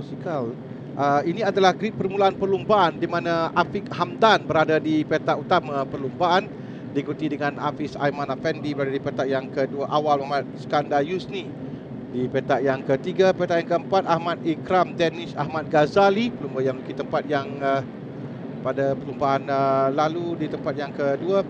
motosikal. Ini adalah grid permulaan perlumbaan di mana Afiq Hamdan berada di petak utama perlumbaan, diikuti dengan Hafiz Aiman Afendi berada di petak yang kedua awal, Muhammad Iskandar Yusni di petak yang ketiga. Petak yang keempat, Ahmad Ikram Danish Ahmad Ghazali, pelumba yang memiliki tempat yang pada perlumbaan lalu di tempat yang kedua.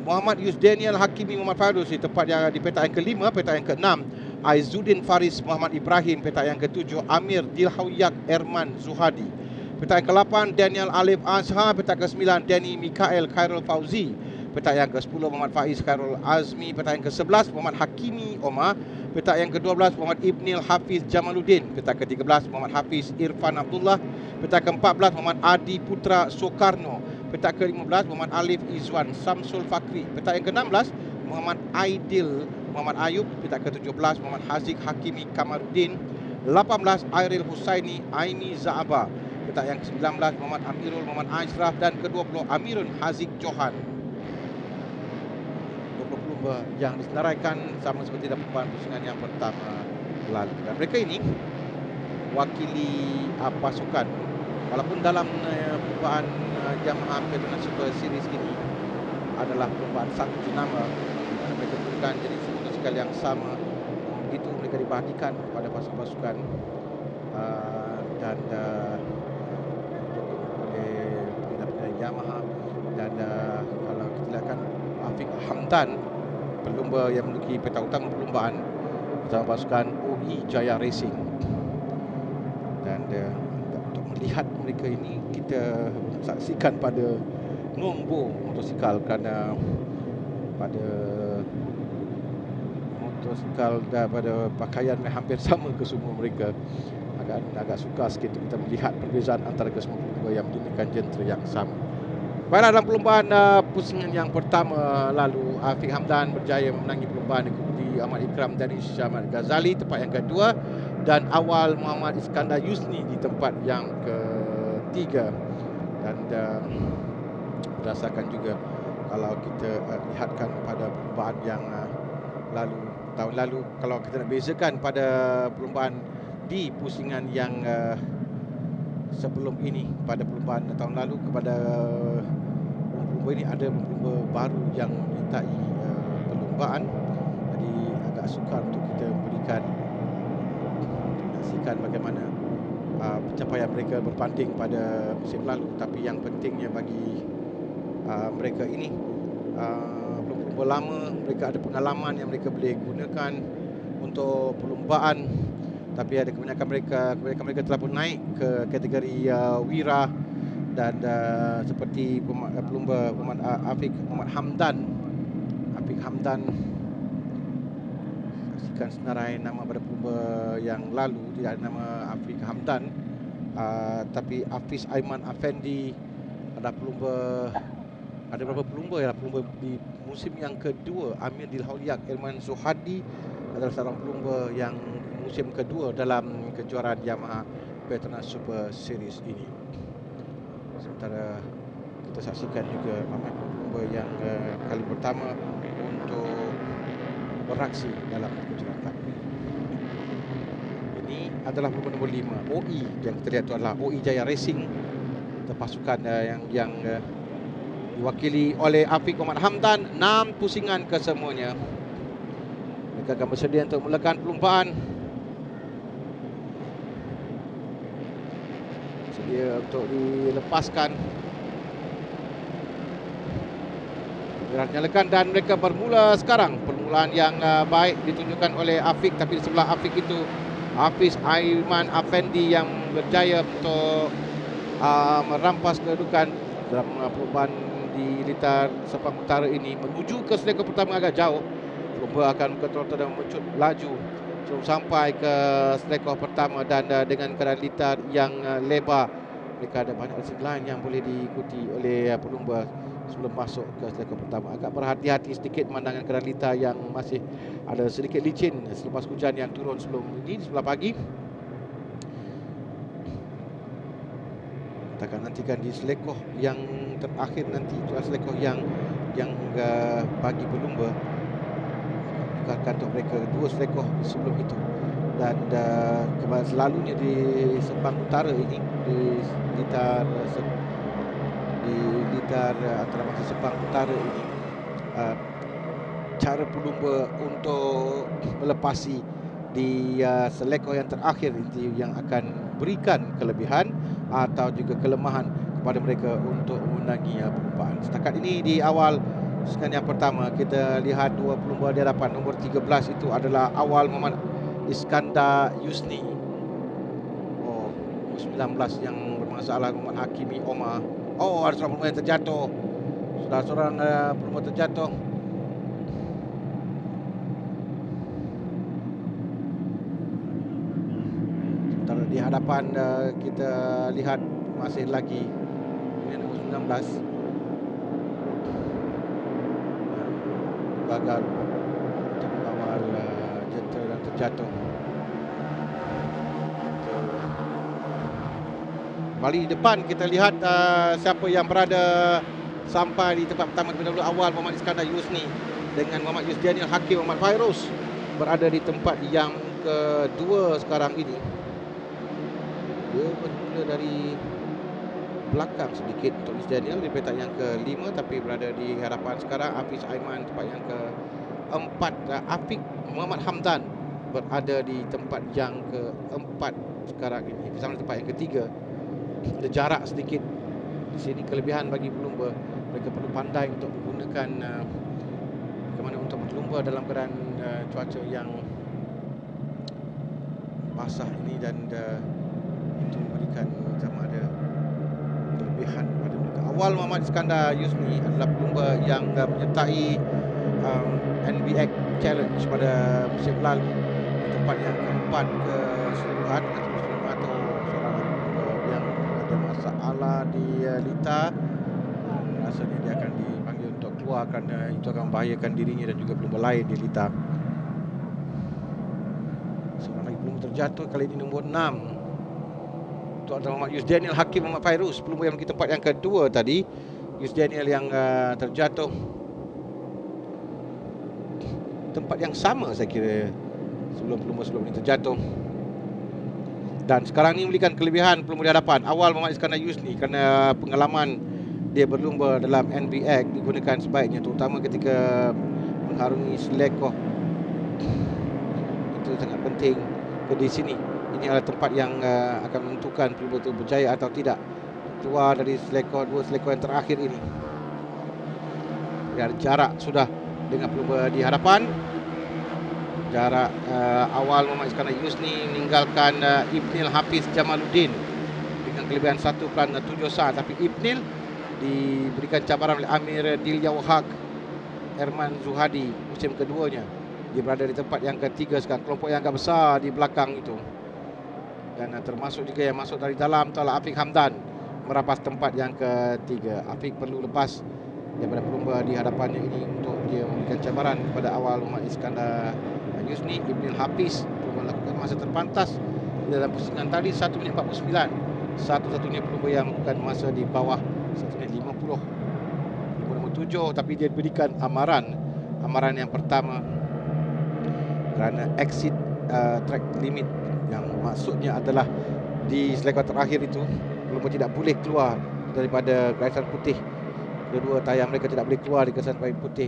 Muhammad Yus Daniel Hakimi Muhammad Farus di tempat yang di petak yang kelima. Petak yang keenam, Aizuddin Faris Muhammad Ibrahim. Petak yang ketujuh, Amir Dilhauyak Erman Zuhadi. Petak yang ke-8, Daniel Alif Azhar. Petak ke-9, Danny Mikael Khairul Fauzi. Petak yang ke-10, Muhammad Faiz Khairul Azmi. Petak yang ke-11, Muhammad Hakimi Omar. Petak yang ke-12, Muhammad Ibnil Hafiz Jamaluddin. Petak ke-13, Muhammad Hafiz Irfan Abdullah. Petak ke-14, Muhammad Adi Putra Soekarno. Petak ke-15, Muhammad Alif Izwan Samsul Fakri. Petak yang ke-16, Muhammad Aidil Muhammad Ayub. Petak ke-17, Muhammad Haziq Hakimi Kamaruddin. 18, Airil Husaini Aini Zaaba. Petak yang ke-19, Muhammad Amirul Muhammad Ashraf. Dan ke-20, Amirun Haziq Johan. 20 pelumba yang disenaraikan sama seperti dalam perlumbaan pusingan yang pertama lalu. Dan mereka ini wakili pasukan, walaupun dalam perlumbaan Jamaah Petronas Super Series ini adalah perlumbaan satu jenama, mereka bukan jadi motosikal yang sama. Begitu mereka dibahagikan pada pasukan-pasukan dan oleh pengguna Yamaha. Dan kalau kita lihatkan Afiq Hamdan, pelumba yang memiliki petak utama perlumbaan bersama pasukan OE Jaya Racing. Dan untuk melihat mereka ini, kita saksikan pada nombor motosikal, kerana pada motosikal dan pada pakaian hampir sama ke semua mereka. Agak sukar sikit kita melihat perbezaan antara kesemua pelumba yang menggunakan genre yang sama. Baiklah, dalam perlumbaan pusingan yang pertama lalu, Afiq Hamdan berjaya memenangi perlumbaan diikuti Ahmad Ikram Danish Ahmad Ghazali tempat yang kedua, dan awal Muhammad Iskandar Yusni di tempat yang ketiga. Dan berdasarkan juga kalau kita lihatkan pada perlumbaan yang lalu, tahun lalu, kalau kita nak bezakan pada perlumbaan di pusingan yang sebelum ini, pada perlumbaan tahun lalu kepada pelumba ini, ada pelumba baru yang menyertai perlumbaan. Jadi agak sukar untuk kita berikan menyaksikan bagaimana pencapaian mereka berbanding pada musim lalu. Tapi yang pentingnya bagi mereka ini, pelumba lama, mereka ada pengalaman yang mereka boleh gunakan untuk perlumbaan. Tapi ada kebanyakan mereka telah pun naik ke kategori Wira. Dan seperti pelumba Afiq Hamdan, saksikan senarai nama pada pelumba yang lalu, tidak ada nama Afiq Hamdan, tapi Hafiz Aiman Afendi. Ada beberapa pelumba ya, pelumba di musim yang kedua. Amir Dilhauyak Erman Zuhadi adalah seorang pelumba yang musim kedua dalam kejuaraan Yamaha Petronas Super Series ini. Sementara kita saksikan juga ramai pelumba yang kali pertama untuk beraksi dalam kejuaraan kali ini. Ini adalah pelumba nombor 5, OE yang kita lihat itu adalah OE Jaya Racing, pasukan yang diwakili oleh Afiq Muhammad Hamdan. 6 pusingan kesemuanya. Mereka akan bersedia untuk mulakan perlumbaan. Sedia untuk dilepaskan. Kamera dinyalakan dan mereka bermula sekarang. Permulaan yang baik ditunjukkan oleh Afiq, tapi di sebelah Afiq itu Hafiz Aiman Afendi yang berjaya untuk merampas kedudukan dalam perlumbaan di litar Sepang Utara ini. Menuju ke selekor pertama agak jauh. Pelumba akan berkontrol dan mencut laju sebelum sampai ke selekor pertama. Dan dengan keadaan litar yang lebar, mereka ada banyak racing line yang boleh diikuti oleh pelumba sebelum masuk ke selekor pertama. Agak berhati-hati sedikit memandangkan keadaan litar yang masih ada sedikit licin selepas hujan yang turun sebelum ini di sebelah pagi. Kita akan nantikan di selekor yang terakhir nanti, itu adalah selekor yang bagi pelumba. Bukan untuk mereka 2 selekor sebelum itu. dan selalunya di Sepang Utara ini di litar antarabangsa Sepang Utara ini, cara pelumba untuk melepasi di selekoh yang terakhir itu yang akan berikan kelebihan atau juga kelemahan kepada mereka untuk memenangi perlumbaan. Setakat ini di awal sekian yang pertama, kita lihat dua pelumba di hadapan. Nombor 13 itu adalah Awal Muhammad Iskandar Yusni. 19 yang bermasalah, Muhammad Hakimi Omar. Ada seorang pelumba yang terjatuh. Sudah seorang pelumba terjatuh. Sementara di hadapan kita lihat masih lagi nombor 19 gagal untuk mengawal jentera dan terjatuh. Kembali di depan kita lihat siapa yang berada sampai di tempat pertama terlebih dahulu. Awal Muhammad Iskandar Yusni dengan Muhammad Yusdianil Hakim Muhammad Fairuz berada di tempat yang kedua sekarang ini. Dia bermula dari belakang sedikit untuk Yusdianil di petak yang kelima, tapi berada di hadapan sekarang. Hafiz Aiman tempat yang keempat. Afiq Muhammad Hamdan berada di tempat yang keempat sekarang ini, bersama tempat yang ketiga. Ada jarak sedikit di sini, kelebihan bagi pelumba. Mereka perlu pandai untuk menggunakan bagaimana untuk berlumba dalam keadaan cuaca yang basah ini, dan itu memberikan sama ada kelebihan pada mereka. Awal Muhammad Iskandar Yusni adalah pelumba yang menyertai NBX Challenge pada musim lalu di tempat yang keempat keseluruhan atau seorang pelumba yang ada masalah di litar. Rasanya dia akan dipanggil untuk keluar kerana itu akan membahayakan dirinya dan juga pelumba lain di litar. Seorang lagi pelumba terjatuh, kali ini nombor 6. Itu adalah Muhammad Yusdianil Hakim Muhammad Fairuz, pelumba yang di tempat yang kedua tadi. Yusdianil yang terjatuh. Tempat yang sama saya kira sebelum pelumba ini terjatuh. Dan sekarang ini memberikan kelebihan pelumba di hadapan. Awal Muhammad Iskandar Yusni kerana pengalaman dia berlumba dalam NBX digunakan sebaiknya, terutama ketika mengharungi selekoh. Itu sangat penting di sini. Ini adalah tempat yang akan menentukan pelumba itu berjaya atau tidak keluar dari dua selekoh yang terakhir ini. Ada jarak sudah dengan pelumba di hadapan. Jarak Awal Muhammad Iskandar Yusni meninggalkan Ibnil Hafiz Jamaluddin dengan kelebihan 1.7 saat, tapi Ibnil diberikan cabaran oleh Amir Dilyawhaq Herman Zuhadi musim keduanya. Dia berada di tempat yang ketiga sekarang, kelompok yang agak besar di belakang itu. Dan termasuk juga yang masuk dari dalam adalah Afiq Hamdan merapas tempat yang ketiga. Afiq perlu lepas daripada pelumba di hadapannya ini untuk dia memberikan cabaran kepada Awal Muhammad Iskandar Yusni. Ibnil Hafiz melakukan masa terpantas dalam pusingan tadi 1 minit 49. Satu-satunya pelumba yang melakukan masa di bawah 1 minit 50. Pelumba nombor 7, tapi dia diberikan amaran yang pertama kerana exit track limit, yang maksudnya adalah di selekoh terakhir itu pelumba tidak boleh keluar daripada garisan putih. Kedua tayang mereka tidak boleh keluar di garisan putih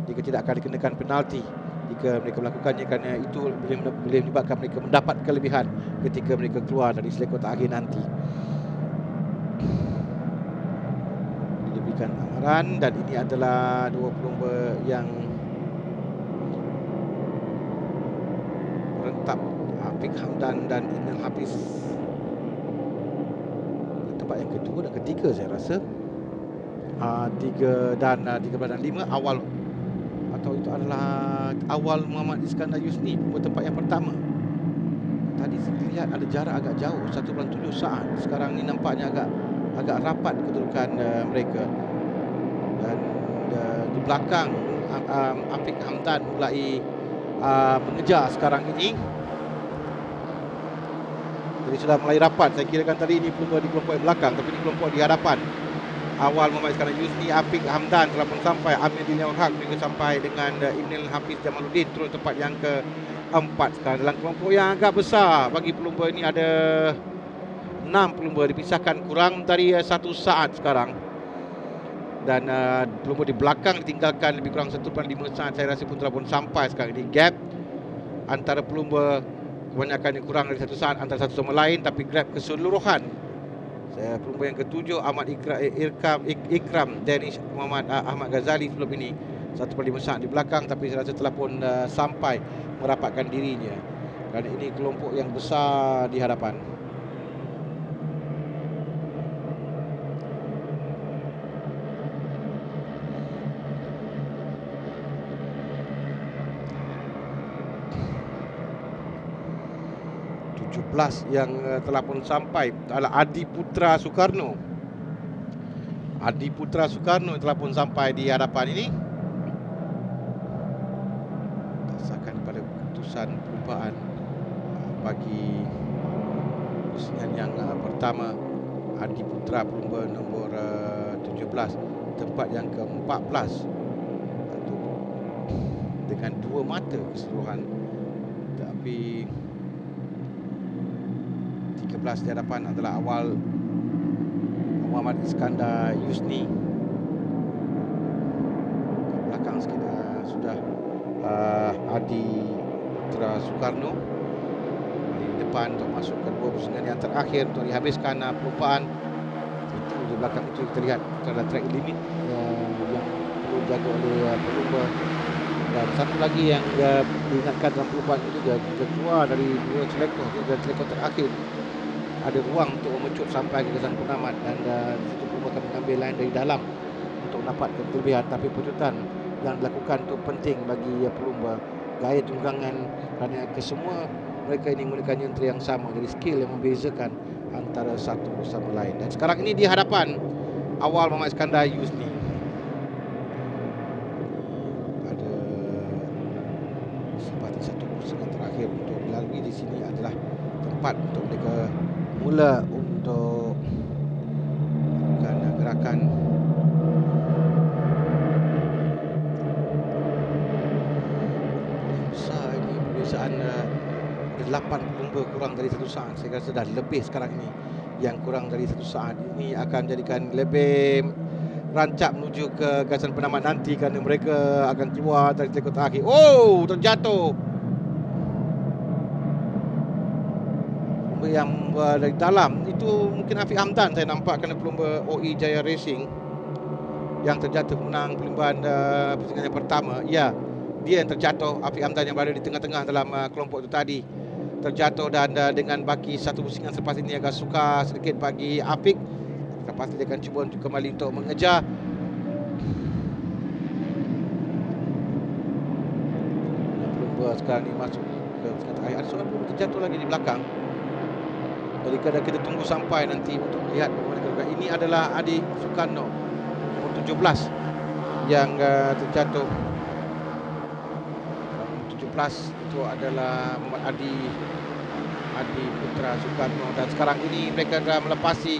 jika tidak akan dikenakan penalti jika mereka melakukannya, kerana itu boleh menyebabkan mereka mendapat kelebihan ketika mereka keluar dari selekoh terakhir nanti. Diberikan amaran, dan ini adalah dua pelumba yang rentap, Afiq Hamdan dan Ibnil Hafiz. Tempat yang kedua dan ketiga saya rasa. 3 dan 5 Awal, atau itu adalah Awal Muhammad Iskandar Yusni pelumba tempat yang pertama. Tadi saya lihat ada jarak agak jauh 1.7 saat. Sekarang ni nampaknya agak rapat kedudukan mereka. Dan di belakang Afiq Hamdan mulai mengejar sekarang ini. Jadi sudah mulai rapat. Saya kirakan tadi ini pelumba di kelompok yang belakang, tapi ini kelompok di hadapan. Awal Muhammad Iskandar Yusni, Afiq Hamdan telah pun sampai. Amir Dilyawhaq juga sampai dengan Ibnil Hafiz Jamaluddin turun tempat yang 4 sekarang. Dalam kelompok yang agak besar bagi pelumba ini ada 6 pelumba, dipisahkan kurang dari 1 saat sekarang. Dan pelumba di belakang ditinggalkan lebih kurang 1.5 saat. Saya rasa pun telah pun sampai sekarang ini. Gap antara pelumba kebanyakan kurang dari 1 saat antara satu sama lain, tapi grab keseluruhan. Pelumba yang ketujuh Ahmad Ikram Danish Muhammad Ahmad Ghazali sebelum ini 1.5 saat di belakang, tapi saya rasa telah pun sampai merapatkan dirinya. Kerana ini kelompok yang besar di hadapan. Yang telah pun sampai adalah Adi Putra Soekarno. Adi Putra Soekarno telah pun sampai di hadapan ini. Berdasarkan pada keputusan perlumbaan bagi pusingan yang pertama, Adi Putra pelumba nombor 17, tempat yang ke-14 dengan 2 mata keseluruhan. Tapi 13 di hadapan adalah awal Muhammad Iskandar Yusni. Ke belakang sikit sudah Adi Putra Soekarno. Di depan untuk masuk ke 2 pusingan yang terakhir untuk dihabiskan perlumbaan. Itu di belakang itu kita lihat ada track limit yang perlu dijaga oleh pelumba. Dan satu lagi yang diingatkan dalam perlumbaan itu juga, keluar dari 2 selektor, dan selektor terakhir ada ruang untuk memecut sampai ke gasan penamat, dan situ pelumba akan mengambil line dari dalam untuk mendapatkan kelebihan. Tapi pecutan yang dilakukan itu penting bagi pelumba. Gaya tunggangan, kerana kesemua mereka ini menggunakan yentera yang sama, jadi skill yang membezakan antara satu sama lain. Dan sekarang ini di hadapan awal Muhammad Iskandar Yusni. Ada simpati satu pusingan terakhir untuk dilalui. Di sini adalah tempat untuk mereka mula untuk melakukan gerakan besar ini. Perbezaan 8 pelumba kurang dari 1 saat. Saya rasa dah lebih sekarang ini. Yang kurang dari 1 saat ini akan jadikan lebih rancak menuju ke gasan penamat nanti, kerana mereka akan keluar dari selektor terakhir. Oh, terjatuh yang dari dalam itu. Mungkin Afiq Hamdan saya nampak, kerana pelumba OE Jaya Racing yang terjatuh menang perlumbaan pusingan yang pertama. Ya, dia yang terjatuh. Afiq Hamdan yang berada di tengah-tengah dalam kelompok itu tadi terjatuh, dan dengan baki satu pusingan selepas ini agak sukar sedikit bagi Afiq. Pasti dia akan cuba kembali untuk mengejar. Pelumba sekarang ni masuk ke pusingan terakhir. Ada seorang pelumba terjatuh lagi di belakang. Jadi kadang kita tunggu sampai nanti untuk melihat bagaimana. Ini adalah Adi Soekarno nomor 17 yang terjatuh. 17 itu adalah Muhammad Adi Putra Soekarno. Dan sekarang ini mereka dah melepasi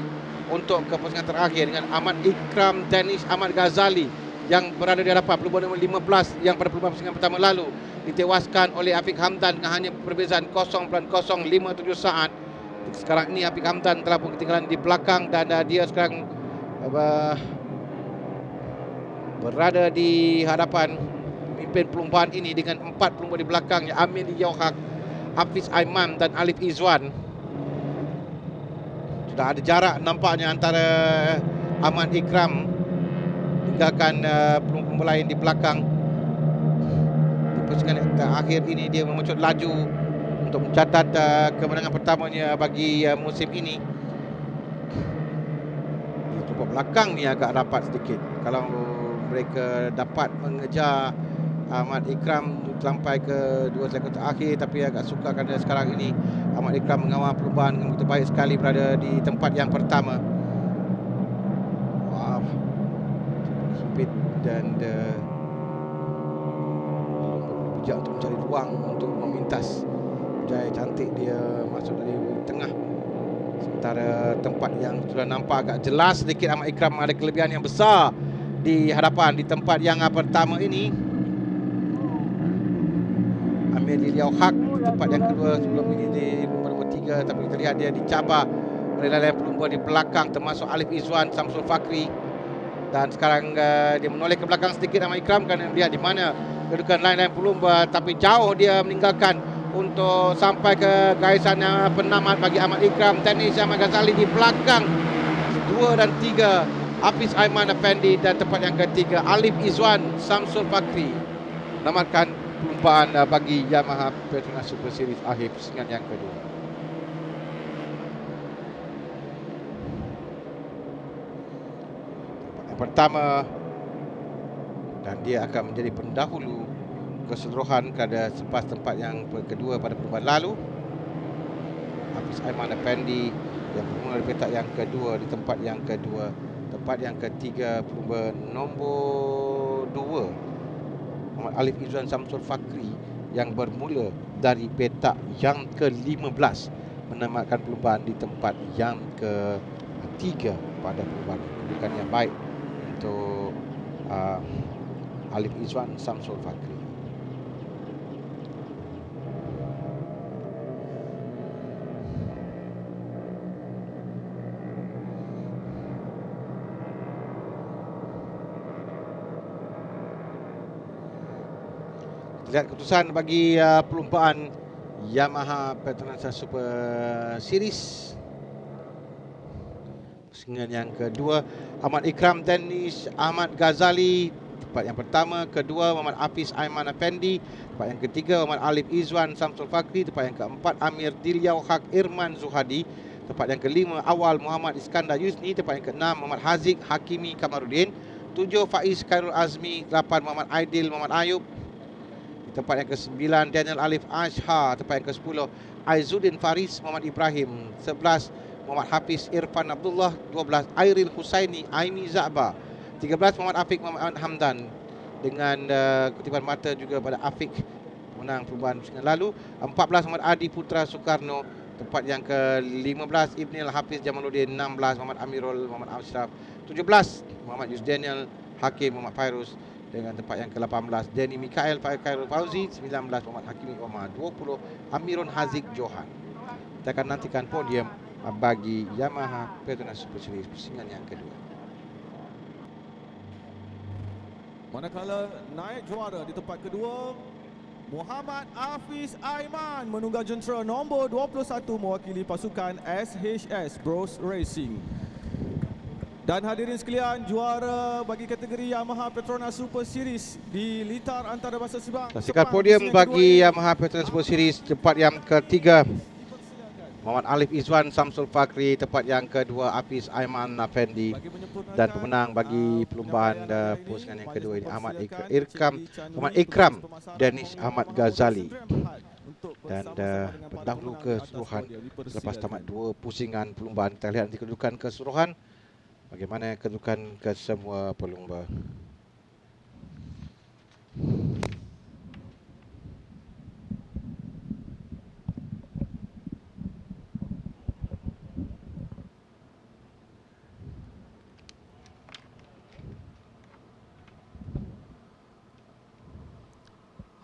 untuk ke pusingan terakhir dengan Ahmad Ikram Danish Ahmad Ghazali yang berada di hadapan. Pelumba nombor 15 yang pada perlumbaan pusingan pertama lalu ditewaskan oleh Afiq Hamdan dengan hanya perbezaan 0.057 saat. Sekarang ini Afiq Hamdan telah pun ketinggalan di belakang, dan dia sekarang berada di hadapan pemimpin perlumbaan ini dengan 4 pelumba di belakangnya, Amin Yohak, Hafiz Aiman dan Alif Izwan. Sudah ada jarak nampaknya antara Ahmad Ikram tinggalkan pelumba lain di belakang. Di pusingan yang terakhir ini dia memecut laju untuk mencatat kemenangan pertamanya bagi musim ini. Di kelompok belakang ni agak rapat sedikit. Kalau mereka dapat mengejar Ahmad Ikram sampai ke 2 selektor terakhir, tapi agak sukar kerana sekarang ini Ahmad Ikram mengawal perlumbaan dengan begitu baik sekali, berada di tempat yang pertama. Wow, sempit dan bijak untuk mencari ruang untuk memintas. Jaya cantik dia masuk dari tengah. Sementara tempat yang sudah nampak agak jelas sedikit, Ahmad Ikram ada kelebihan yang besar di hadapan. Di tempat yang pertama ini Amir Liao Haq di tempat yang kedua. Sebelum ini di nombor 3, tapi kita lihat dia dicabar oleh lain pelumba di belakang, termasuk Alif Izwan, Samsul Fakri. Dan sekarang dia menoleh ke belakang sedikit Ahmad Ikram kerana melihat di mana kedudukan lain-lain pelumba, tapi jauh dia meninggalkan untuk sampai ke garisan penamat bagi Ahmad Ikram. Tenis Ahmad Ghazali di belakang 2 dan 3, Hafiz Aiman Effendi, dan tempat yang ketiga Alif Izwan, Samsul Fakri. Menamatkan perlumbaan bagi Yamaha Petronas Super Series akhir pusingan yang kedua. Tempat yang pertama, dan dia akan menjadi pendahulu keseluruhan pada selepas tempat yang kedua pada perlumbaan lalu. Hafiz Aiman Effendi yang bermula di petak yang kedua di tempat yang kedua. Tempat yang ketiga pelumba nombor 2 Muhammad Alif Izwan Samsul Fakri yang bermula dari petak yang ke-15 menamatkan perlumbaan di tempat yang ke-3 pada perlumbaan. Kedudukan yang baik untuk Alif Izwan Samsul Fakri. Lihat keputusan bagi perlumbaan Yamaha Petronas Super Series pusingan yang kedua. Ahmad Ikram Tenis Ahmad Ghazali tempat yang pertama, kedua Muhammad Hafiz Aiman Effendi, tempat yang ketiga Muhammad Alif Izwan Samsul Fakri, tempat yang keempat Amir Liao Haq Irman Zuhadi, tempat yang kelima awal Muhammad Iskandar Yusni, tempat yang keenam Muhammad Haziq Hakimi Kamarudin, 7 Faiz Khairul Azmi, 8 Muhammad Aidil Muhammad Ayub, di tempat yang ke-9 Daniel Alif Ashar, tempat yang ke-10 Aizuddin Faris Muhammad Ibrahim, 11 Muhammad Hafiz Irfan Abdullah, 12 Airil Husaini Aimi Za'ba, 13 Muhammad Afiq Muhammad Hamdan. Dengan kutipan mata juga pada Afiq menang perlumbaan pusingan lalu. 14 Muhammad Adi Putra Soekarno, tempat yang ke-15 Ibnil Hafiz Jamaluddin, 16 Muhammad Amirul Muhammad Ashraf, 17 Muhammad Yusdaniel Hakim Muhammad Fairuz, dengan tempat yang ke-18 Denny Mikael Khairul Fauzi, 19 Muhammad Hakimi Omar, 20 Amirun Haziq Johan. Kita akan nantikan podium bagi Yamaha Petronas Super Series pusingan yang kedua. Manakala naik juara di tempat kedua, Muhammad Hafiz Aiman menunggang jentera nombor 21 mewakili pasukan SHS Bros Racing. Dan hadirin sekalian, juara bagi kategori Yamaha Petronas Super Series di litar antarabangsa Sabang. Saksikan podium bagi Yamaha Petronas Super Series. Tempat yang ketiga Muhammad Alif Izwan Samsul Fakri, tempat yang kedua Hafiz Aiman Effendi, dan pemenang bagi perlumbaan pusingan yang kedua ini Ahmad Ikram Denis Ahmad Ghazali. Dan pendahulu keseluruhan selepas tamat 2 pusingan perlumbaan. Kita lihat nanti kedudukan keseluruhan, bagaimana kedudukan kesemua pelumba.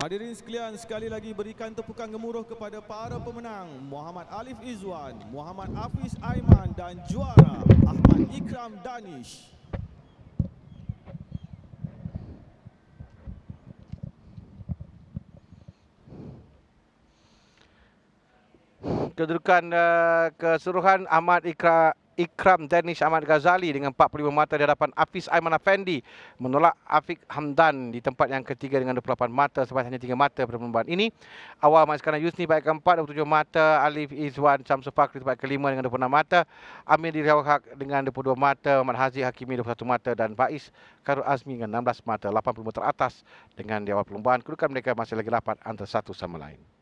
Hadirin sekalian, sekali lagi berikan tepukan gemuruh kepada para pemenang Muhammad Alif Izwan, Muhammad Hafiz Aiman, dan juara Ahmad Ikram Danish. Kedudukan keseluruhan Ahmad Ikram Danish Ahmad Ghazali dengan 45 mata di hadapan Hafiz Aiman Effendi menolak Afiq Hamdan di tempat yang ketiga dengan 28 mata, sebab hanya 3 mata pada perlombaan ini. Awal Muhammad Iskandar Yusni baik keempat 27 mata, Alif Izwan Samsul Fakri tempat kelima dengan 26 mata, Amir Liao Haq dengan 22 mata, Muhammad Haziq Hakimi 21 mata, dan Faiz Khairul Azmi dengan 16 mata. 80 teratas dengan di awal perlombaan. Kedudukan mereka masih lagi rapat antara satu sama lain.